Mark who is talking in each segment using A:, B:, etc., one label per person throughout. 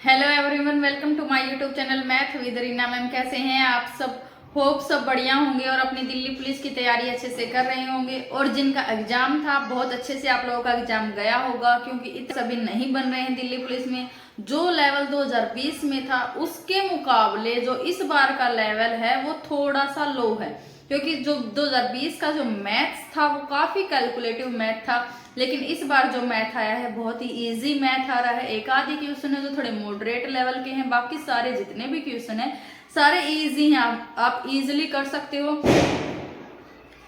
A: Hello everyone, welcome to my YouTube channel math with Reena ma'am. कैसे हैं आप सब? होप सब बढ़िया होंगे और अपनी दिल्ली पुलिस की तैयारी अच्छे से कर रहे होंगे। और जिनका एग्जाम था बहुत अच्छे से आप लोगों का एग्जाम गया होगा, क्योंकि इतने सभी नहीं बन रहे हैं दिल्ली पुलिस में। जो लेवल 2020 में था उसके मुकाबले जो इस बार का लेवल है वो थोड़ा सा लो है, क्योंकि जो 2020 का जो मैथ्स था वो काफी कैलकुलेटिव मैथ था, लेकिन इस बार जो मैथ आया है बहुत ही इजी मैथ आ रहा है। एक आधे क्वेश्चन है जो थोड़े मॉडरेट लेवल के हैं, बाकी सारे जितने भी क्वेश्चन है सारे इजी हैं, आप इजीली कर सकते हो।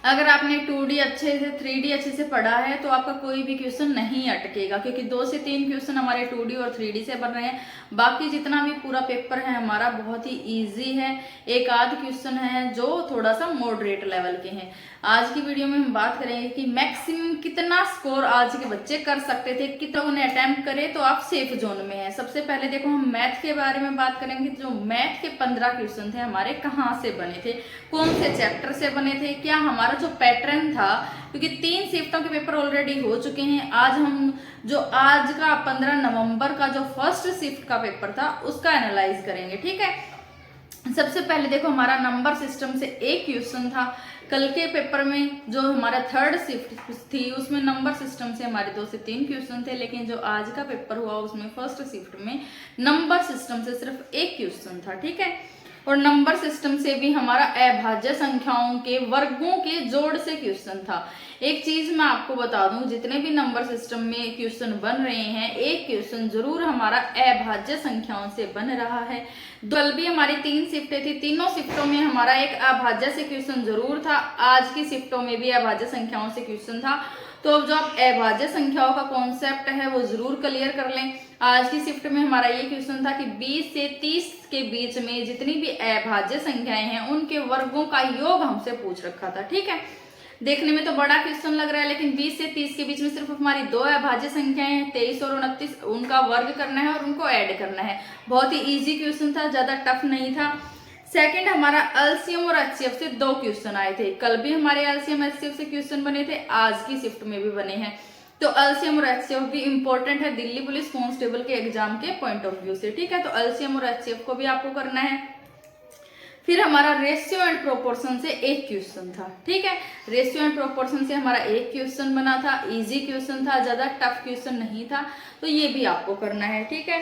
A: अगर आपने 2D अच्छे से 3D अच्छे से पढ़ा है तो आपका कोई भी क्वेश्चन नहीं अटकेगा, क्योंकि 2 से 3 क्वेश्चन हमारे 2D और 3D से बन रहे हैं। बाकी जितना भी पूरा पेपर है हमारा बहुत ही इजी है। एक आध क्वेश्चन है जो थोड़ा सा मॉडरेट लेवल के हैं। आज की वीडियो में हम बात करेंगे कि मैक्सिमम कितना स्कोर आज के बच्चे कर सकते थे, कितना उन्हें अटेम्प्ट करे तो आप सेफ जोन में है। सबसे पहले देखो हम मैथ के बारे में बात करेंगे। जो मैथ के 15 क्वेश्चन थे हमारे कहाँ से बने थे, कौन से चैप्टर से बने थे, क्या हमारा जो पैटर्न था, क्योंकि 3 शिफ्टों के पेपर ऑलरेडी हो चुके हैं। आज का 15 नवंबर का जो फर्स्ट शिफ्ट का पेपर था उसका एनालाइज करेंगे। ठीक है, सबसे पहले देखो हमारा नंबर सिस्टम से एक क्वेश्चन था। कल के पेपर में जो हमारा थर्ड शिफ्ट थी उसमें नंबर सिस्टम से हमारे 2 से 3 क्वेश्चन थे, लेकिन जो आज का पेपर हुआ उसमें फर्स्ट शिफ्ट में नंबर सिस्टम से सिर्फ एक क्वेश्चन था। ठीक है, और नंबर सिस्टम से भी हमारा अभाज्य संख्याओं के वर्गों के जोड़ से क्वेश्चन था। एक चीज मैं आपको बता दूं, जितने भी नंबर सिस्टम में क्वेश्चन बन रहे हैं एक क्वेश्चन जरूर हमारा अभाज्य संख्याओं से बन रहा है। कल भी हमारी 3 शिफ्टें थी, तीनों शिफ्टों में हमारा एक अभाज्य से क्वेश्चन जरूर था। आज की शिफ्टों में भी अभाज्य संख्याओं से क्वेश्चन था। तो अब जो आप अभाज्य संख्याओं का कॉन्सेप्ट है वो जरूर क्लियर कर लें। आज की शिफ्ट में हमारा ये क्वेश्चन था कि 20 से 30 के बीच में जितनी भी अभाज्य संख्याएं हैं उनके वर्गों का योग हमसे पूछ रखा था। ठीक है, देखने में तो बड़ा क्वेश्चन लग रहा है, लेकिन 20 से 30 के बीच में सिर्फ हमारी 2 अभाज्य संख्याएं हैं, 23 और 29, उनका वर्ग करना है और उनको ऐड करना है। बहुत ही इजी क्वेश्चन था, ज्यादा टफ नहीं था। सेकंड हमारा एलसीएम और एचसीएफ से 2 क्वेश्चन आए थे। कल भी हमारे एलसीएम एचसीएफ से क्वेश्चन बने थे, आज की शिफ्ट में भी बने हैं। तो एलसीएम और एचसीएफ भी इंपॉर्टेंट है दिल्ली पुलिस कांस्टेबल के एग्जाम के पॉइंट ऑफ व्यू से। ठीक है, तो एलसीएम और एचसीएफ को भी आपको करना है। फिर हमारा रेशियो एंड प्रोपोर्शन से एक क्वेश्चन था। ठीक है, रेशियो एंड प्रोपोर्शन से हमारा एक क्वेश्चन बना था, इजी क्वेश्चन था, ज्यादा टफ क्वेश्चन नहीं था, तो ये भी आपको करना है। ठीक है,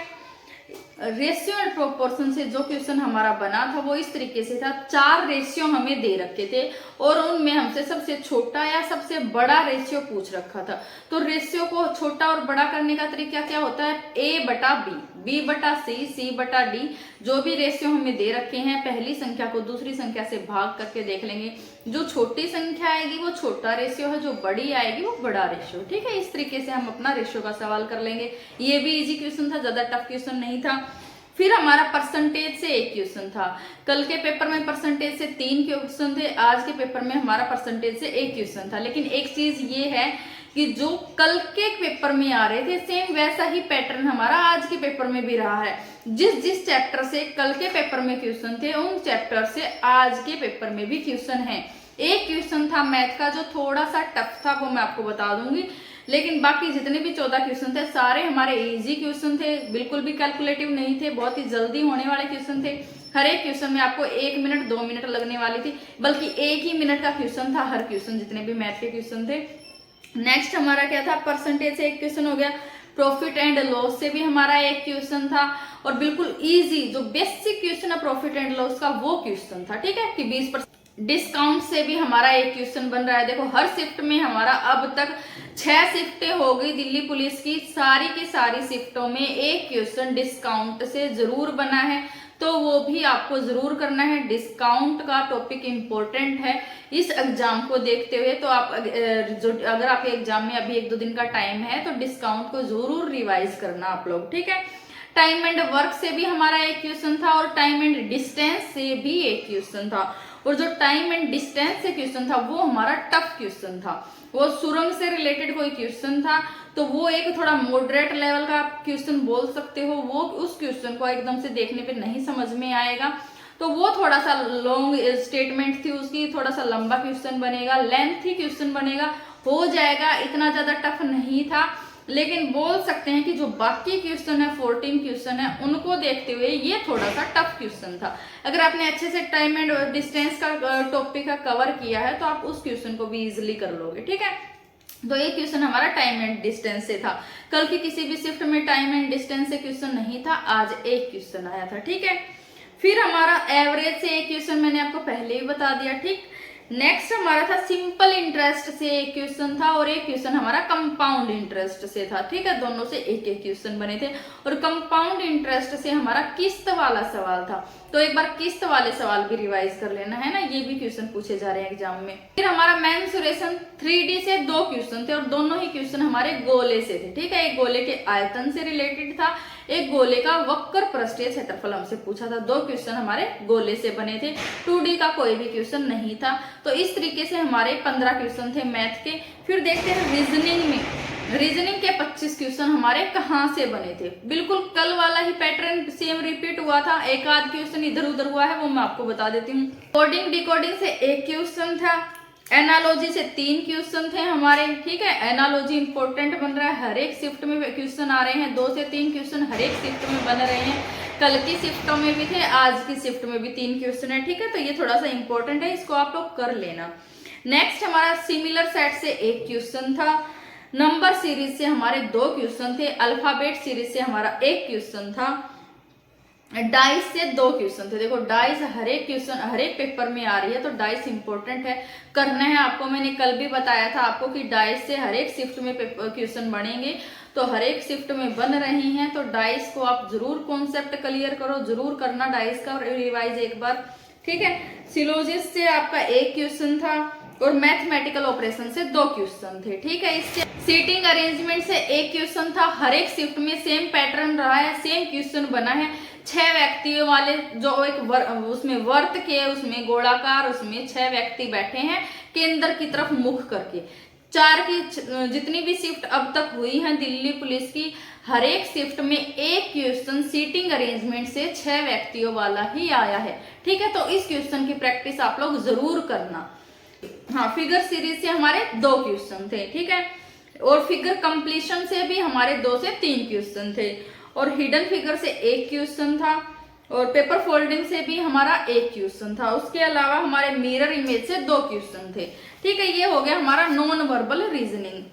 A: रेशियो एंड प्रोपोर्शन से जो क्वेश्चन हमारा बना था वो इस तरीके से था। 4 रेशियो हमें दे रखे थे और उनमें हमसे सबसे छोटा या सबसे बड़ा रेशियो पूछ रखा था। तो रेशियो को छोटा और बड़ा करने का तरीका क्या होता है, a बटा b, b बटा c, c बटा d। जो भी रेशियो हमें दे रखे हैं पहली संख्या को दूसरी संख्या से भाग करके देख लेंगे। जो छोटी संख्या आएगी वो छोटा रेशियो है, जो बड़ी आएगी वो बड़ा रेशियो। ठीक है, इस तरीके से हम अपना रेशियो का सवाल कर लेंगे। ये भी इजी क्वेश्चन था, ज्यादा टफ क्वेश्चन नहीं था। फिर हमारा परसेंटेज से एक क्वेश्चन था। कल के पेपर में परसेंटेज से 3 क्वेश्चन थे, आज के पेपर में हमारा परसेंटेज से एक क्वेश्चन था। लेकिन एक चीज ये है कि जो कल के पेपर में आ रहे थे सेम वैसा ही पैटर्न हमारा आज के पेपर में भी रहा है। जिस चैप्टर से कल के पेपर में क्वेश्चन थे उन चैप्टर से आज के पेपर में भी क्वेश्चन है। एक क्वेश्चन था मैथ का जो थोड़ा सा टफ था, वो मैं आपको बता दूंगी, लेकिन बाकी जितने भी 14 क्वेश्चन थे सारे हमारे इजी क्वेश्चन थे, बिल्कुल भी कैलकुलेटिव नहीं थे, बहुत ही जल्दी होने वाले क्वेश्चन थे। हर एक क्वेश्चन में आपको 1 मिनट 2 मिनट लगने वाली थी, बल्कि 1 ही मिनट का क्वेश्चन था हर क्वेश्चन, जितने भी मैथ के क्वेश्चन थे। नेक्स्ट हमारा क्या था, परसेंटेज से एक क्वेश्चन हो गया। प्रॉफिट एंड लॉस से भी हमारा एक क्वेश्चन था, और बिल्कुल इजी जो बेसिक क्वेश्चन है प्रॉफिट एंड लॉस का वो क्वेश्चन था। ठीक है, कि 20% डिस्काउंट से भी हमारा एक क्वेश्चन बन रहा है। देखो हर शिफ्ट में हमारा अब तक 6 शिफ्टें हो गई दिल्ली पुलिस की सारी शिफ्टों में एक क्वेश्चन डिस्काउंट से जरूर बना है, तो वो भी आपको जरूर करना है। डिस्काउंट का टॉपिक इंपॉर्टेंट है इस एग्जाम को देखते हुए। तो आप अगर आपके एग्जाम में अभी 1-2 दिन का टाइम है तो डिस्काउंट को जरूर रिवाइज करना आप लोग। ठीक है, टाइम एंड वर्क से भी हमारा एक क्वेश्चन था और टाइम एंड डिस्टेंस से भी एक क्वेश्चन था। और जो टाइम एंड डिस्टेंस से क्वेश्चन था वो हमारा टफ क्वेश्चन था, वो सुरंग से रिलेटेड कोई क्वेश्चन था, तो वो एक थोड़ा मॉडरेट लेवल का क्वेश्चन बोल सकते हो। वो उस क्वेश्चन को एकदम से देखने पे नहीं समझ में आएगा, तो वो थोड़ा सा लॉन्ग स्टेटमेंट थी उसकी, थोड़ा सा लंबा क्वेश्चन बनेगा, लेंथी क्वेश्चन बनेगा, हो जाएगा, इतना ज्यादा टफ नहीं था। लेकिन बोल सकते हैं कि जो बाकी क्वेश्चन है 14 क्वेश्चन है उनको देखते हुए ये थोड़ा सा टफ क्वेश्चन था। अगर आपने अच्छे से टाइम एंड डिस्टेंस का टॉपिक का कवर किया है तो आप उस क्वेश्चन को भी इजिली कर लोगे, ठीक है। तो ये क्वेश्चन हमारा टाइम एंड डिस्टेंस से था। कल की किसी भी शिफ्ट में टाइम एंड डिस्टेंस से क्वेश्चन नहीं था, आज एक क्वेश्चन आया था, ठीक है। फिर हमारा एवरेज से एक क्वेश्चन मैंने आपको पहले ही बता दिया, ठीक। नेक्स्ट हमारा था सिंपल इंटरेस्ट से एक क्वेश्चन था और एक क्वेश्चन हमारा कंपाउंड इंटरेस्ट से था, ठीक है। दोनों से एक एक क्वेश्चन बने थे और कंपाउंड इंटरेस्ट से हमारा किस्त वाला सवाल था। तो एक बार किस्त वाले सवाल भी रिवाइज कर लेना है ना, ये भी क्वेश्चन पूछे जा रहे हैं एग्जाम में। फिर हमारा मेंसुरेशन 3D से 2 क्वेश्चन थे और दोनों ही क्वेश्चन हमारे गोले से थे, ठीक है। एक गोले के आयतन से रिलेटेड था, एक गोले का वक्र पृष्ठीय क्षेत्रफल हमसे पूछा था। 2 क्वेश्चन हमारे गोले से बने थे, 2D का कोई भी क्वेश्चन नहीं था। तो इस तरीके से हमारे 15 क्वेश्चन थे मैथ के। फिर देखते हैं रीजनिंग में, रीजनिंग के 25 क्वेश्चन हमारे कहाँ से बने थे। बिल्कुल कल वाला ही पैटर्न सेम रिपीट हुआ था, एक आध क्वेश्चन इधर उधर हुआ है वो मैं आपको बता देती हूँ। कोडिंग डिकोडिंग से 1 क्वेश्चन था, एनालॉजी से 3 क्वेश्चन थे हमारे, ठीक है। एनालॉजी इंपॉर्टेंट बन रहा है, हर एक शिफ्ट में क्वेश्चन आ रहे हैं, 2 से 3 क्वेश्चन हर एक शिफ्ट में बन रहे हैं। कल की शिफ्टों में भी थे, आज की शिफ्ट में भी 3 क्वेश्चन है, ठीक है। तो ये थोड़ा सा इंपॉर्टेंट है, इसको आप लोग कर लेना। नेक्स्ट हमारा सिमिलर सेट से 1 क्वेश्चन था, नंबर सीरीज से हमारे 2 क्वेश्चन थे, अल्फाबेट सीरीज से हमारा 1 क्वेश्चन था, डाइस से 2 क्वेश्चन थे। देखो डाइस हर एक क्वेश्चन हर एक पेपर में आ रही है, तो डाइस इंपॉर्टेंट है, करना है आपको। मैंने कल भी बताया था आपको कि डाइस से हर एक शिफ्ट में क्वेश्चन बनेंगे, तो हर एक शिफ्ट में बन रही हैं। तो डाइस को आप जरूर कॉन्सेप्ट क्लियर करो, जरूर करना डाइस का रिवाइज एक बार, ठीक है। सिलोजिस से आपका 1 क्वेश्चन था और मैथमेटिकल ऑपरेशन से 2 क्वेश्चन थे, ठीक है। इससे सीटिंग अरेंजमेंट से 1 क्वेश्चन था, हर एक शिफ्ट में सेम पैटर्न रहा है, सेम क्वेश्चन बना है। 6 व्यक्तियों वाले जो एक उसमें वर्त के, उसमें गोलाकार, उसमें 6 व्यक्ति बैठे हैं केंद्र की तरफ मुख करके। 4 की जितनी भी शिफ्ट अब तक हुई है दिल्ली पुलिस की, हर एक शिफ्ट में 1 क्वेश्चन सीटिंग अरेंजमेंट से 6 व्यक्तियों वाला ही आया है, ठीक है। तो इस क्वेश्चन की प्रैक्टिस आप लोग जरूर करना। हाँ, फिगर सीरीज से हमारे 2 क्वेश्चन थे, ठीक है। और फिगर कंप्लीशन से भी हमारे 2 से 3 क्वेश्चन थे और हिडन फिगर से 1 क्वेश्चन था और पेपर फोल्डिंग से भी हमारा 1 क्वेश्चन था। उसके अलावा हमारे मिरर इमेज से 2 क्वेश्चन थे, ठीक है। ये हो गया हमारा नॉन वर्बल रीजनिंग।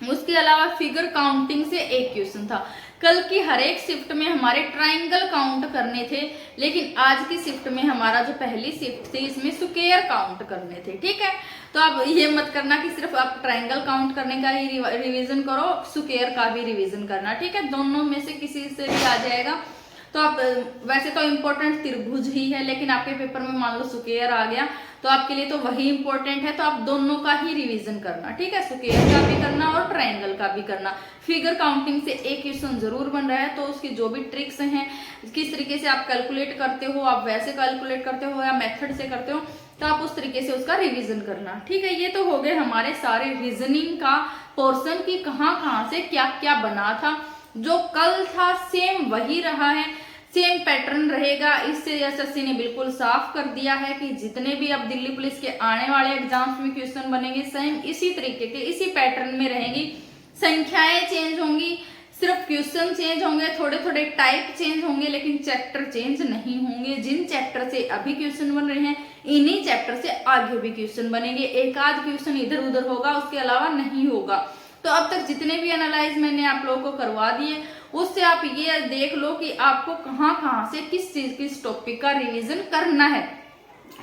A: उसके अलावा फिगर काउंटिंग से 1 क्वेश्चन था। कल की हर एक शिफ्ट में हमारे ट्राइंगल काउंट करने थे, लेकिन आज की शिफ्ट में हमारा जो पहली शिफ्ट थी इसमें स्क्वायर काउंट करने थे, ठीक है। तो आप ये मत करना कि सिर्फ आप ट्राइंगल काउंट करने का ही रिवीजन करो, स्क्वायर का भी रिवीजन करना, ठीक है। दोनों में से किसी से भी आ जाएगा। तो आप वैसे तो इम्पोर्टेंट त्रिभुज ही है, लेकिन आपके पेपर में मान लो स्क्वायर आ गया तो आपके लिए तो वही इंपॉर्टेंट है, तो आप दोनों का ही रिवीजन करना, ठीक है। स्क्वायर का भी करना और ट्रायंगल का भी करना। फिगर काउंटिंग से 1 क्वेश्चन जरूर बन रहा है, तो उसकी जो भी ट्रिक्स हैं, किस तरीके से आप कैलकुलेट करते हो, आप वैसे कैलकुलेट करते हो या मेथड से करते हो, तो आप उस तरीके से उसका रिवीजन करना, ठीक है। ये तो हो गए हमारे सारे रीजनिंग का पोर्शन की कहाँ से क्या क्या बना था। जो कल था सेम वही रहा है, सेम पैटर्न रहेगा। इससे एसएससी ने बिल्कुल साफ कर दिया है कि जितने भी अब दिल्ली पुलिस के आने वाले एग्जाम्स में क्वेश्चन बनेंगे सेम इसी तरीके के, इसी पैटर्न में रहेंगी। संख्याएं चेंज होंगी, सिर्फ क्वेश्चन चेंज होंगे, थोड़े थोड़े टाइप चेंज होंगे, लेकिन चैप्टर चेंज नहीं होंगे। जिन चैप्टर से अभी क्वेश्चन बन रहे हैं इन्हीं चैप्टर से आगे भी क्वेश्चन बनेंगे। एक आध क्वेश्चन इधर उधर होगा, उसके अलावा नहीं होगा। तो अब तक जितने भी एनालाइज मैंने आप लोगों को करवा दिए, उससे आप ये देख लो कि आपको कहाँ से किस चीज किस टॉपिक का रिवीजन करना है,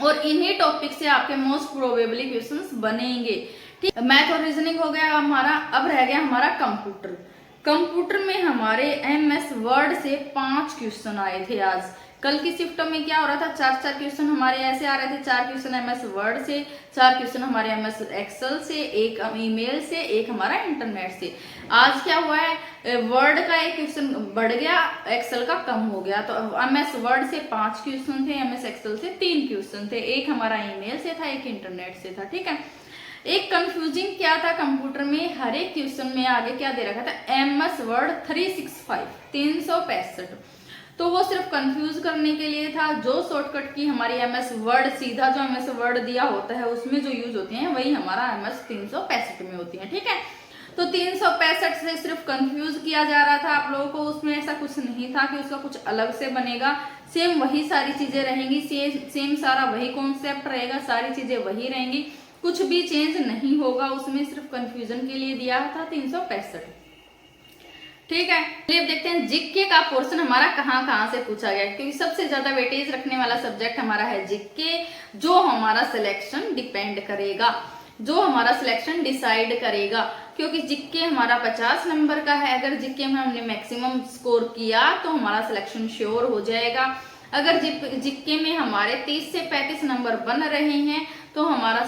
A: और इन्हीं टॉपिक से आपके मोस्ट प्रोबेबली क्वेश्चंस बनेंगे, ठीक। मैथ और रीजनिंग हो गया हमारा। अब रह गया हमारा कंप्यूटर। कंप्यूटर में हमारे MS वर्ड से 5 क्वेश्चन आए थे आज। कल की शिफ्टों में क्या हो रहा था, 4 क्वेश्चन हमारे ऐसे आ रहे थे, 4 क्वेश्चन MS वर्ड से, 4 क्वेश्चन हमारे MS एक्सेल से, 1 ईमेल से, 1 हमारा इंटरनेट से। आज क्या हुआ है, वर्ड का 1 क्वेश्चन बढ़ गया, एक्सेल का कम हो गया। तो MS वर्ड से 5 क्वेश्चन थे, MS एक्सेल से 3 क्वेश्चन थे, 1 हमारा ईमेल से था, 1 इंटरनेट से था, ठीक है। एक कंफ्यूजिंग क्या था कंप्यूटर में, हर एक क्वेश्चन में आगे क्या दे रखा था, MS वर्ड 365 तो वो सिर्फ कंफ्यूज करने के लिए था। जो शॉर्टकट की हमारी MS वर्ड, सीधा जो MS वर्ड दिया होता है उसमें जो यूज होती है वही हमारा MS 365 में होती है, ठीक है। तो 365 से सिर्फ कंफ्यूज किया जा रहा था आप लोगों को, उसमें ऐसा कुछ नहीं था कि उसका कुछ अलग से बनेगा। सेम वही सारी चीजें रहेंगी, सेम सारा वही कॉन्सेप्ट रहेगा, सारी चीजें वही रहेंगी, कुछ भी चेंज नहीं होगा उसमें, सिर्फ कंफ्यूजन के लिए दिया था 365। ठीक है, चलिए अब देखते हैं जीके का पोर्शन हमारा कहाँ से पूछा गया, क्योंकि सबसे ज्यादा वेटेज रखने वाला सब्जेक्ट हमारा है जीके, जो हमारा सिलेक्शन डिपेंड करेगा, जो हमारा सिलेक्शन डिसाइड करेगा। क्योंकि जीके हमारा 50 नंबर का है, अगर जीके में हमने मैक्सिमम स्कोर किया तो हमारा सिलेक्शन श्योर हो जाएगा। अगर जीके में हमारे 30 से 35 नंबर बन रहे हैं तो हमारा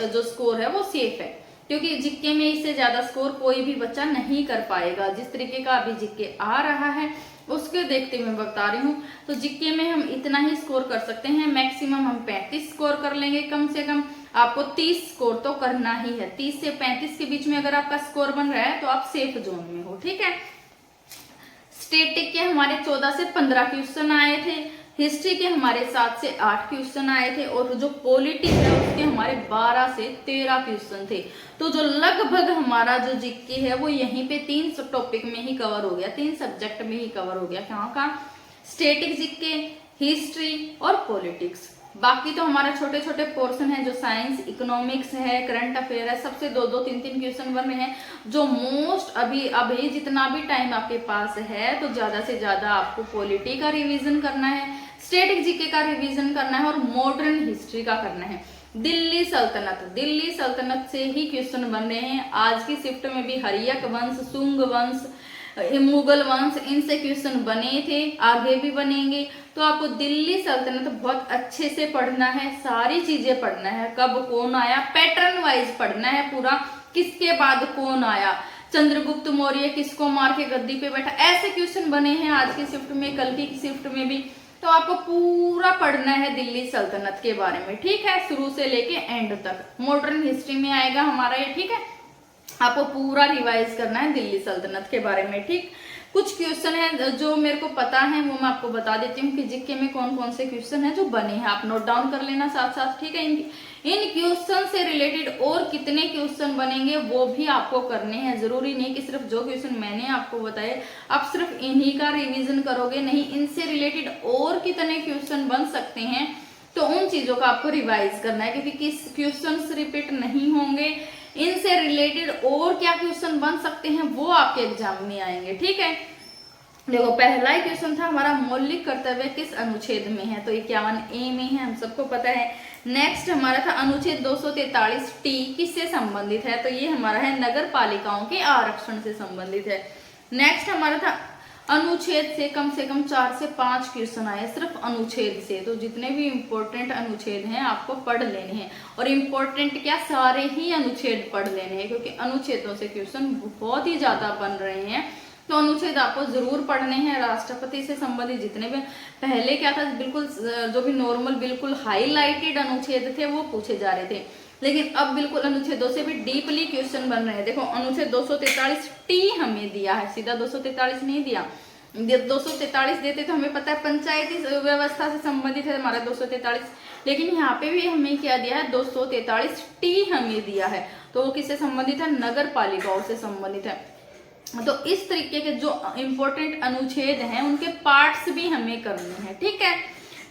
A: जो स्कोर है वो सेफ है, क्योंकि जीके में इससे ज्यादा स्कोर कोई भी बच्चा नहीं कर पाएगा। जिस तरीके का अभी जीके आ रहा है उसके देखते हुए बता रही हूँ, तो जीके में हम इतना ही स्कोर कर सकते हैं, मैक्सिमम हम 35 स्कोर कर लेंगे, कम से कम आपको 30 स्कोर तो करना ही है। 30 से 35 के बीच में अगर आपका स्कोर बन रहा है तो आप सेफ जोन में हो। ठीक है, स्टेटिक के हमारे 14 से 15 क्वेश्चन आए थे, हिस्ट्री के हमारे 7 से 8 क्वेश्चन आए थे, और जो पॉलिटिक्स है उसके हमारे 12 से 13 क्वेश्चन थे। तो जो लगभग हमारा जो जीके है वो यहीं पे 3 टॉपिक में ही कवर हो गया, 3 सब्जेक्ट में ही कवर हो गया। कहाँ का? स्टेटिक जीके, हिस्ट्री और पॉलिटिक्स। बाकी तो हमारा छोटे छोटे पोर्शन है, जो साइंस, इकोनॉमिक्स है, करंट अफेयर है, सबसे 2-2, 3-3 क्वेश्चन बन रहे हैं। जो मोस्ट अभी जितना भी टाइम आपके पास है तो ज्यादा से ज्यादा आपको पॉलिटी का रिवीजन करना है, स्टेटिक जीके का रिवीजन करना है और मॉडर्न हिस्ट्री का करना है। दिल्ली सल्तनत से ही क्वेश्चन बन रहे हैं। आज की शिफ्ट में भी हर्यक वंश, सुंग वंश, मुगल वंश, इनसे क्वेश्चन बने थे, आगे भी बनेंगे। तो आपको दिल्ली सल्तनत बहुत अच्छे से पढ़ना है, सारी चीजें पढ़ना है, कब कौन आया, पैटर्न वाइज पढ़ना है पूरा, किसके बाद कौन आया, चंद्रगुप्त मौर्य किसको मार के गद्दी पे बैठा, ऐसे क्वेश्चन बने हैं आज की शिफ्ट में, कल की शिफ्ट में भी। तो आपको पूरा पढ़ना है दिल्ली सल्तनत के बारे में। ठीक है, शुरू से लेके एंड तक। मॉडर्न हिस्ट्री में आएगा हमारा ये। ठीक है, आपको पूरा रिवाइज करना है दिल्ली सल्तनत के बारे में। ठीक, कुछ क्वेश्चन है जो मेरे को पता है वो मैं आपको बता देती हूँ कि जीके में कौन कौन से क्वेश्चन है जो बने हैं, आप नोट डाउन कर लेना साथ साथ। ठीक है, इन क्वेश्चन से रिलेटेड और कितने क्वेश्चन बनेंगे वो भी आपको करने हैं। जरूरी नहीं कि सिर्फ जो क्वेश्चन मैंने आपको बताए आप सिर्फ इन्हीं का रिविजन करोगे, नहीं, इनसे रिलेटेड और कितने क्वेश्चन बन सकते हैं तो उन चीजों का आपको रिवाइज करना है, क्योंकि किस क्वेश्चन रिपीट नहीं होंगे, इनसे रिलेटेड और क्या क्वेश्चन बन सकते हैं वो आपके एग्जाम में आएंगे। ठीक है, देखो पहला ही क्वेश्चन था हमारा, मौलिक कर्तव्य किस अनुच्छेद में है, तो 51A में है, हम सबको पता है। नेक्स्ट हमारा था अनुच्छेद 243T किससे संबंधित है, तो ये हमारा है नगर पालिकाओं के आरक्षण से संबंधित है। नेक्स्ट हमारा था अनुच्छेद से कम 4 से 5 क्वेश्चन आए सिर्फ अनुच्छेद से, तो जितने भी इंपॉर्टेंट अनुच्छेद हैं आपको पढ़ लेने हैं, और इम्पोर्टेंट क्या, सारे ही अनुच्छेद पढ़ लेने हैं, क्योंकि अनुच्छेदों से क्वेश्चन बहुत ही ज्यादा बन रहे हैं। तो अनुच्छेद आपको जरूर पढ़ने हैं। राष्ट्रपति से संबंधित जितने भी, पहले क्या था, बिल्कुल जो भी नॉर्मल बिल्कुल हाईलाइटेड अनुच्छेद थे वो पूछे जा रहे थे, लेकिन अब बिल्कुल अनुच्छेदों से भी डीपली क्वेश्चन बन रहे हैं। देखो अनुच्छेद 243T हमें दिया है, सीधा 243 नहीं दिया, 243 देते तो हमें पता है पंचायती व्यवस्था से संबंधित है हमारा 243, लेकिन यहाँ पे भी हमें क्या दिया है, 243T हमें दिया है, तो वो किससे संबंधित है, नगर पालिकाओं से संबंधित है। तो इस तरीके के जो इम्पोर्टेंट अनुच्छेद हैं उनके पार्ट्स भी हमें करने हैं। ठीक है,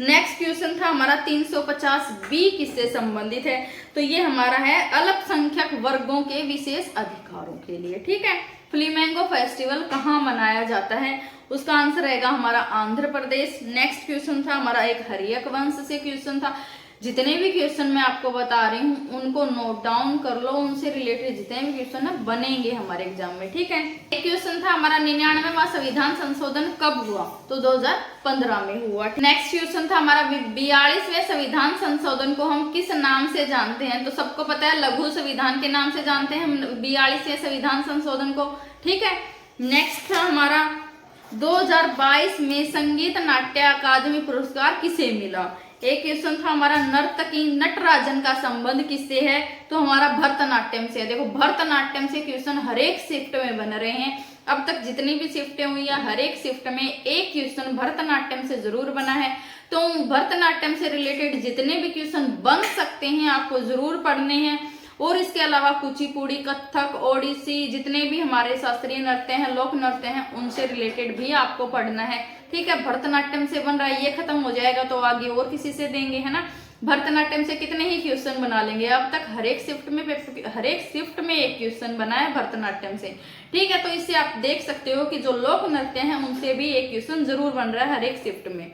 A: नेक्स्ट क्वेश्चन था हमारा 350B किससे संबंधित है, तो ये हमारा है अल्पसंख्यक वर्गों के विशेष अधिकारों के लिए। ठीक है, फ्लेमिंगो फेस्टिवल कहाँ मनाया जाता है, उसका आंसर रहेगा हमारा आंध्र प्रदेश। नेक्स्ट क्वेश्चन था हमारा एक हर्यक वंश से क्वेश्चन था। जितने भी क्वेश्चन मैं आपको बता रही हूँ उनको नोट डाउन कर लो, उनसे रिलेटेड जितने भी क्वेश्चन है बनेंगे हमारे एग्जाम में। ठीक है, एक क्वेश्चन था हमारा 99वां संविधान संशोधन कब हुआ, तो 2015 में हुआ। नेक्स्ट क्वेश्चन था हमारा 42वें संविधान संशोधन को हम किस नाम से जानते हैं, तो सबको पता है लघु संविधान के नाम से जानते हैं हम 42वें संविधान संशोधन को। ठीक है, नेक्स्ट था हमारा 2022 में संगीत नाट्य अकादमी पुरस्कार किसे मिला। एक क्वेश्चन था हमारा नर्तकी नटराजन का संबंध किससे है, तो हमारा भरतनाट्यम से है। देखो भरतनाट्यम से क्वेश्चन हर एक शिफ्ट में बन रहे हैं, अब तक जितनी भी शिफ्टें हुई है हर एक शिफ्ट में एक क्वेश्चन भरतनाट्यम से जरूर बना है। तो भरतनाट्यम से रिलेटेड जितने भी क्वेश्चन बन सकते हैं आपको जरूर पढ़ने हैं, और इसके अलावा कुचिपुड़ी, कथक, ओडिसी, जितने भी हमारे शास्त्रीय नृत्य हैं, लोक नृत्य हैं, उनसे रिलेटेड भी आपको पढ़ना है। ठीक है, भरतनाट्यम से बन रहा है, ये खत्म हो जाएगा तो आगे और किसी से देंगे, है ना। भरतनाट्यम से कितने ही क्वेश्चन बना लेंगे, अब तक हर एक शिफ्ट में एक क्वेश्चन बना है भरतनाट्यम से। ठीक है, तो इससे आप देख सकते हो कि जो लोक नृत्य हैं उनसे भी एक क्वेश्चन जरूर बन रहा है हर एक शिफ्ट में।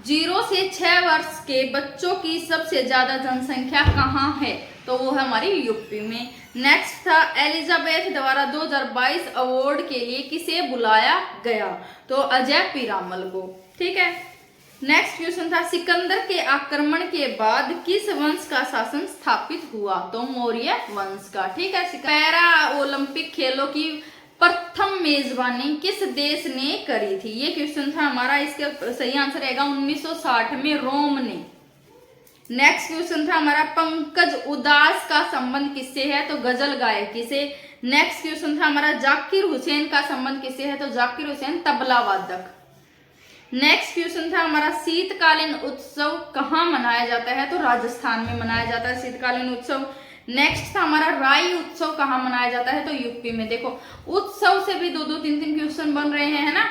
A: 0 से 6 वर्ष के बच्चों की सबसे ज्यादा जनसंख्या कहाँ है, तो वो है हमारी यूपी में। नेक्स्ट था एलिजाबेथ द्वारा 2022 अवार्ड के लिए किसे बुलाया गया, तो अजय पीरामल को। ठीक है, नेक्स्ट क्वेश्चन था सिकंदर के आक्रमण के बाद किस वंश का शासन स्थापित हुआ, तो मौर्य वंश का। ठीक है, पैरा ओलंपिक खेलों की प्रथम मेजबानी किस देश ने करी थी, ये क्वेश्चन था हमारा। इसका सही आंसर रहेगा 1960 में रोम ने। नेक्स्ट क्वेश्चन था हमारा पंकज उदास का संबंध किससे है, तो गजल गायकी से। नेक्स्ट क्वेश्चन था हमारा जाकिर हुसैन का संबंध किससे है, तो जाकिर हुसैन तबला वादक। नेक्स्ट क्वेश्चन था हमारा शीतकालीन उत्सव कहाँ मनाया जाता है, तो राजस्थान में मनाया जाता है शीतकालीन उत्सव। नेक्स्ट था हमारा राई उत्सव कहाँ मनाया जाता है, तो यूपी में। देखो उत्सव से भी 2-2, 3-3 क्वेश्चन बन रहे हैं, है ना।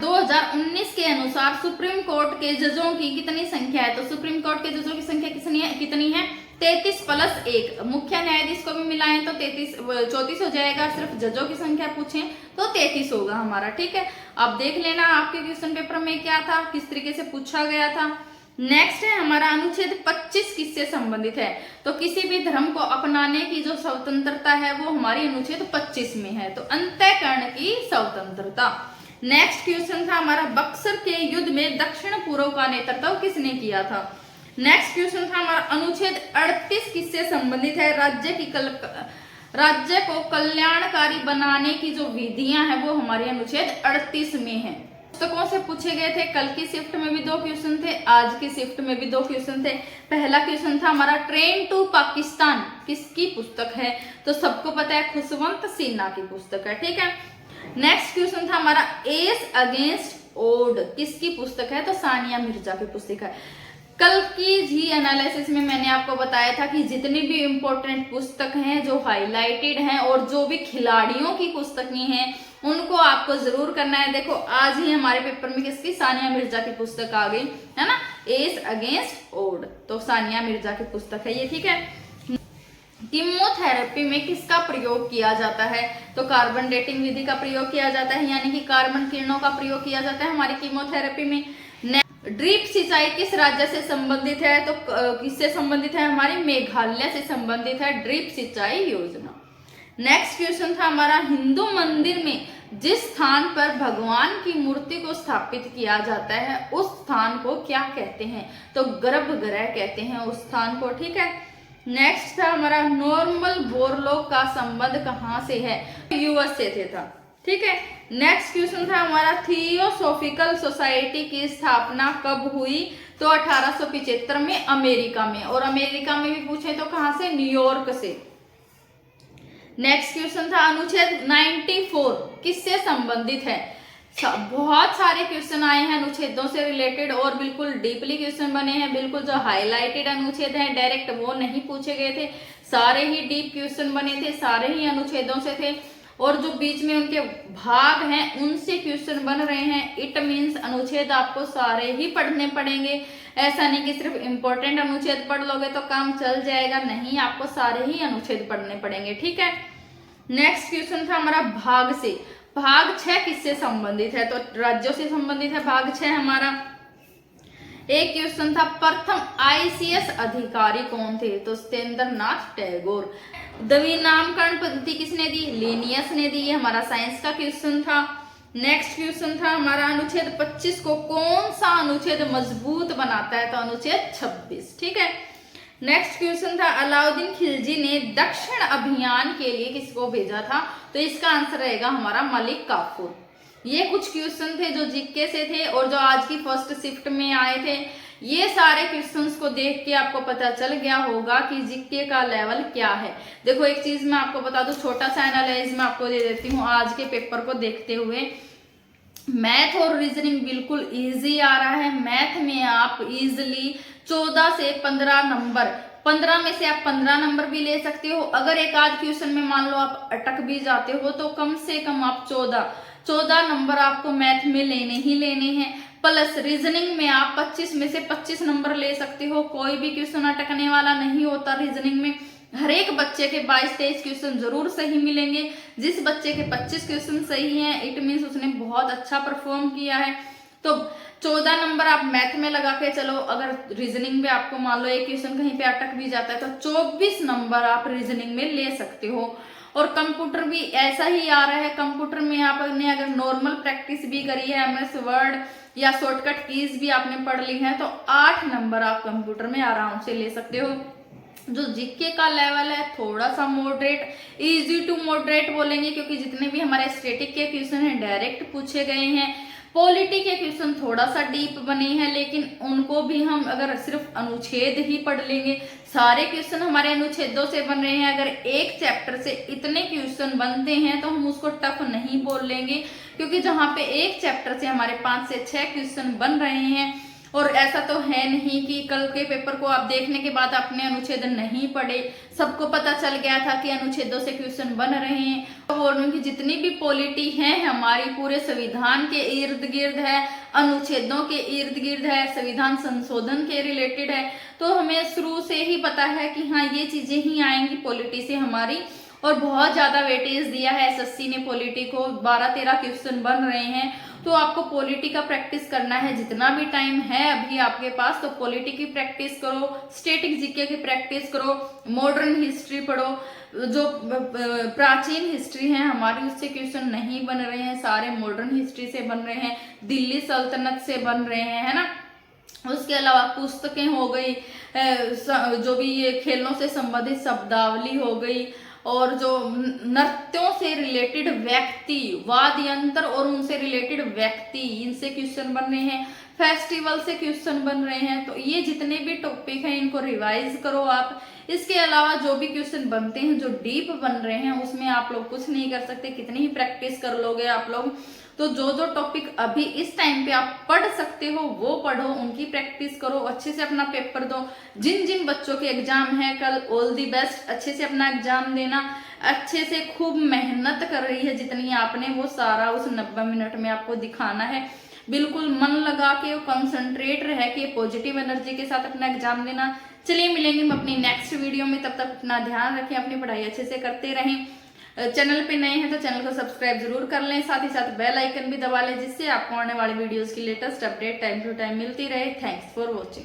A: 2019 के अनुसार सुप्रीम कोर्ट के जजों की कितनी संख्या है, तो सुप्रीम कोर्ट के जजों की संख्या कितनी है 33 + 1। मुख्य न्यायाधीश को भी मिलाएं तो 34 हो जाएगा, सिर्फ जजों की संख्या पूछें तो 33 होगा हमारा। ठीक है, अब देख लेना आपके क्वेश्चन पेपर में क्या था, किस तरीके से पूछा गया था। नेक्स्ट है हमारा अनुच्छेद 25 किससे संबंधित है, तो किसी भी धर्म को अपनाने की जो स्वतंत्रता है वो हमारी अनुच्छेद 25 में है, तो अंतःकरण की स्वतंत्रता। नेक्स्ट क्वेश्चन था हमारा बक्सर के युद्ध में दक्षिण पूर्व का नेतृत्व किसने किया था। नेक्स्ट क्वेश्चन था हमारा अनुच्छेद 38 किससे संबंधित है, राज्य को कल्याणकारी बनाने की जो विधियां हैं वो हमारे अनुच्छेद 38 में है। पुस्तकों से पूछे गए थे, कल की शिफ्ट में भी 2 क्वेश्चन थे, आज की शिफ्ट में भी 2 क्वेश्चन थे। पहला क्वेश्चन था हमारा ट्रेन टू पाकिस्तान किसकी पुस्तक है, तो सबको पता है खुशवंत सिन्हा की पुस्तक है। ठीक है, नेक्स्ट क्वेश्चन था हमारा एस अगेंस्ट ओड किसकी पुस्तक है, तो सानिया मिर्जा की पुस्तक है। कल की जी एनालिसिस में मैंने आपको बताया था कि जितनी भी इम्पोर्टेंट पुस्तक हैं जो हाईलाइटेड हैं और जो भी खिलाड़ियों की पुस्तकें हैं उनको आपको जरूर करना है। देखो आज ही हमारे पेपर में किसकी, सानिया मिर्जा की पुस्तक आ गई है ना, एस अगेंस्ट ओड, तो सानिया मिर्जा की पुस्तक है ये। ठीक है, कीमोथेरेपी में किसका प्रयोग किया जाता है, तो कार्बन डेटिंग विधि का प्रयोग किया जाता है, यानी कि कार्बन किरणों का प्रयोग किया जाता है हमारी कीमोथेरेपी में। ड्रिप सिंचाई किस राज्य से संबंधित है, तो किससे संबंधित है, हमारी मेघालय से संबंधित है ड्रिप सिंचाई योजना। नेक्स्ट क्वेश्चन था हमारा हिंदू मंदिर में जिस स्थान पर भगवान की मूर्ति को स्थापित किया जाता है उस स्थान को क्या कहते हैं, तो गर्भगृह कहते हैं उस स्थान को। ठीक है, नेक्स्ट था हमारा नॉर्मल बोरलॉग का संबंध कहाँ से है, यूएस से था। ठीक है, नेक्स्ट क्वेश्चन था हमारा थियोसॉफिकल सोसाइटी की स्थापना कब हुई, तो 1875 में अमेरिका में, और अमेरिका में भी पूछे तो कहां से, न्यूयॉर्क से। नेक्स्ट क्वेश्चन था अनुच्छेद 94 किससे संबंधित है, बहुत सारे क्वेश्चन आए हैं अनुच्छेदों से रिलेटेड और बिल्कुल डीपली क्वेश्चन बने हैं। बिल्कुल जो हाईलाइटेड अनुच्छेद हैं डायरेक्ट वो नहीं पूछे गए थे, सारे ही डीप क्वेश्चन बने थे, सारे ही अनुच्छेदों से थे, और जो बीच में उनके भाग हैं उनसे क्वेश्चन बन रहे हैं। इट मीन्स अनुच्छेद आपको सारे ही पढ़ने पड़ेंगे, ऐसा नहीं कि सिर्फ इम्पोर्टेंट अनुच्छेद पढ़ लोगे तो काम चल जाएगा, नहीं, आपको सारे ही अनुच्छेद पढ़ने पड़ेंगे। ठीक है, नेक्स्ट क्वेश्चन था हमारा भाग से, भाग 6 किससे संबंधित है, तो राज्यों से संबंधित है भाग 6 हमारा। एक क्वेश्चन था प्रथम आईसीएस अधिकारी कौन थे, तो सत्येंद्रनाथ टैगोर। द्विनामकरण पद्धति किसने दी, लेनियस ने दी, ये हमारा साइंस का क्वेश्चन था। नेक्स्ट क्वेश्चन था हमारा अनुच्छेद 25 को कौन सा अनुच्छेद मजबूत बनाता है, तो अनुच्छेद 26। ठीक है, नेक्स्ट क्वेश्चन था अलाउद्दीन खिलजी ने दक्षिण अभियान के लिए किसको भेजा था, तो इसका आंसर रहेगा हमारा मलिक काफूर। ये कुछ क्वेश्चन थे जो जीके से थे और जो आज की फर्स्ट शिफ्ट में आए थे। ये सारे क्वेश्चंस को देख के आपको पता चल गया होगा कि जीके का लेवल क्या है। देखो एक चीज मैं आपको बता दूं, छोटा सा एनालाइज मैं आपको दे देती हूँ आज के पेपर को देखते हुए। मैथ और रीजनिंग बिल्कुल इजी आ रहा है। मैथ में आप इजीली 14 से 15 नंबर 15 में से आप 15 नंबर भी ले सकते हो। अगर एक आध क्वेश्चन में मान लो आप अटक भी जाते हो तो कम से कम आप 14 नंबर आपको मैथ में लेने ही लेने हैं। प्लस रीजनिंग में आप 25 में से 25 नंबर ले सकते हो। कोई भी क्वेश्चन अटकने वाला नहीं होता रीजनिंग में। हर एक बच्चे के 22-23 क्वेश्चन जरूर सही मिलेंगे। जिस बच्चे के 25 क्वेश्चन सही हैं इट मीन्स उसने बहुत अच्छा परफॉर्म किया है। तो 14 नंबर आप मैथ में लगा के चलो। अगर रीजनिंग में आपको मान लो एक क्वेश्चन कहीं पे अटक भी जाता है तो 24 नंबर आप रीजनिंग में ले सकते हो। और कंप्यूटर भी ऐसा ही आ रहा है। कंप्यूटर में आपने अगर नॉर्मल प्रैक्टिस भी करी है, MS वर्ड या शॉर्टकट कीज भी आपने पढ़ ली है, तो 8 नंबर आप कंप्यूटर में आराम से ले सकते हो। जो जीके का लेवल है थोड़ा सा मॉडरेट, इजी टू मॉडरेट बोलेंगे, क्योंकि जितने भी हमारे स्टैटिक के क्वेश्चन हैं डायरेक्ट पूछे गए हैं। पॉलिटी के क्वेश्चन थोड़ा सा डीप बने हैं, लेकिन उनको भी हम अगर सिर्फ अनुच्छेद ही पढ़ लेंगे, सारे क्वेश्चन हमारे अनुच्छेदों से बन रहे हैं। अगर एक चैप्टर से इतने क्वेश्चन बनते हैं तो हम उसको टफ नहीं बोल लेंगे, क्योंकि जहाँ पे एक चैप्टर से हमारे 5 से 6 क्वेश्चन बन रहे हैं। और ऐसा तो है नहीं कि कल के पेपर को आप देखने के बाद आपने अनुच्छेद नहीं पढ़े, सबको पता चल गया था कि अनुच्छेदों से क्वेश्चन बन रहे हैं। तो बोल रही हूँ कि जितनी भी पॉलिटी है हमारी पूरे संविधान के इर्द गिर्द है, अनुच्छेदों के इर्द गिर्द है, संविधान संशोधन के रिलेटेड है। तो हमें शुरू से ही पता है कि हाँ ये चीजें ही आएंगी पॉलिटी से हमारी। और बहुत ज्यादा वेटेज दिया है SSC ने पॉलिटी को, 12-13 क्वेश्चन बन रहे हैं। तो आपको पॉलिटी का प्रैक्टिस करना है जितना भी टाइम है अभी आपके पास। तो पॉलिटी की प्रैक्टिस करो, स्टैटिक जीके की प्रैक्टिस करो, मॉडर्न हिस्ट्री पढ़ो। जो प्राचीन हिस्ट्री है हमारी उससे क्वेश्चन नहीं बन रहे हैं, सारे मॉडर्न हिस्ट्री से बन रहे हैं, दिल्ली सल्तनत से बन रहे हैं, है ना। उसके अलावा पुस्तकें हो गई, जो भी ये खेलों से संबंधित शब्दावली हो गई, और जो नृत्यों से रिलेटेड व्यक्ति, वाद्य यंत्र और उनसे रिलेटेड व्यक्ति, इनसे क्वेश्चन बन रहे हैं। फेस्टिवल से क्वेश्चन बन रहे हैं। तो ये जितने भी टॉपिक हैं इनको रिवाइज करो आप। इसके अलावा जो भी क्वेश्चन बनते हैं जो डीप बन रहे हैं उसमें आप लोग कुछ नहीं कर सकते, कितनी ही प्रैक्टिस कर लोगे आप लोग। तो जो जो टॉपिक अभी इस टाइम पे आप पढ़ सकते हो वो पढ़ो, उनकी प्रैक्टिस करो, अच्छे से अपना पेपर दो। जिन जिन बच्चों के एग्जाम है कल, ऑल दी बेस्ट, अच्छे से अपना एग्जाम देना। अच्छे से खूब मेहनत कर रही है जितनी आपने, वो सारा उस 90 मिनट में आपको दिखाना है। बिल्कुल मन लगा के, कंसंट्रेट रह के, पॉजिटिव एनर्जी के साथ अपना एग्जाम देना। चलिए मिलेंगे हम अपनी नेक्स्ट वीडियो में, तब तक अपना ध्यान रखें, अपनी पढ़ाई अच्छे से करते रहें। चैनल पे नए हैं तो चैनल को सब्सक्राइब जरूर कर लें, साथ ही साथ बेल आइकन भी दबा लें, जिससे आपको आने वाली वीडियोस की latest update time to time मिलती रहे। Thanks for watching.